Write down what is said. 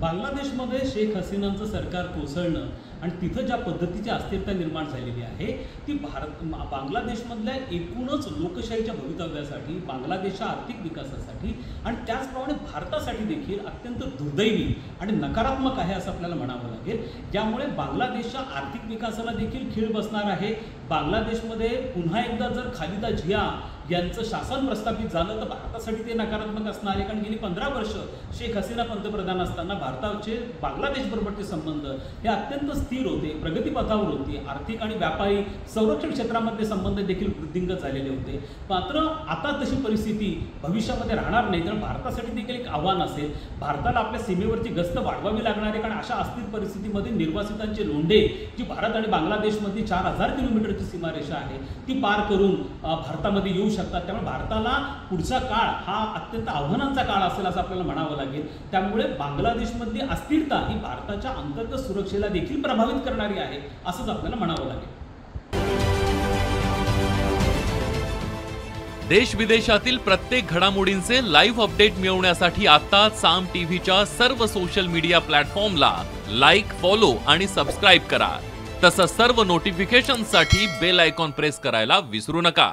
बांगलादेशमध्ये शेख हसीनांचं सरकार कोसळणं आणि तिथं ज्या पद्धतीची अस्थिरता निर्माण झालेली आहे ती बांगलादेशमधल्या एकूणच लोकशाहीच्या भवितव्यासाठी, बांगलादेशच्या आर्थिक विकासासाठी आणि त्याचप्रमाणे भारतासाठी देखील अत्यंत दुर्दैवी आणि नकारात्मक आहे असं आपल्याला म्हणावं लागेल। ज्यामुळे बांगलादेशच्या आर्थिक विकासाला देखील खीळ बसणार आहे। बांगलादेशमध्ये पुन्हा एकदा जर खालिदा जिया यांचं शासन प्रस्थापित झालं तर भारतासाठी ते नकारात्मक असणार आहे, कारण गेली 15 वर्ष शेख हसीना पंतप्रधान असताना भारताचे बांगलादेशबरोबरचे संबंध हे अत्यंत स्थिर होते, प्रगतीपथावर होते, आर्थिक आणि व्यापारी संरक्षण क्षेत्रामध्ये संबंध देखील वृद्धिंगत झालेले होते। मात्र आता तशी परिस्थिती भविष्यामध्ये राहणार नाही, तर भारतासाठी देखील एक आव्हान असेल। भारताला आपल्या सीमेवरची गस्त वाढवावी लागणार आहे, कारण अशा अस्थिर परिस्थितीमध्ये निर्वासितांचे लोंढे जी भारत आणि बांगलादेशमध्ये 4000 किलोमीटरची सीमारेषा आहे ती पार करून भारतामध्ये येऊ शकतात। त्यामुळे भारताला पुढचा काळ हा अत्यंत आव्हानांचा काळ असेल असं आपल्याला म्हणावं लागेल। त्यामुळे बांगलादेशमधली अस्थिरता ही भारताच्या अंतर्गत सुरक्षेला देखील प्रभावित करणारी आहे असंच आपल्याला म्हणावं लागेल। देश विदेशातील प्रत्येक घडामोडींचे लाईव्ह अपडेट मिळवण्यासाठी आता साम टीव्हीच्या सर्व सोशल मीडिया प्लॅटफॉर्मला लाईक, फॉलो आणि सबस्क्राईब करा। तसंच सर्व नोटिफिकेशनसाठी बेल आयकॉन प्रेस करायला विसरू नका।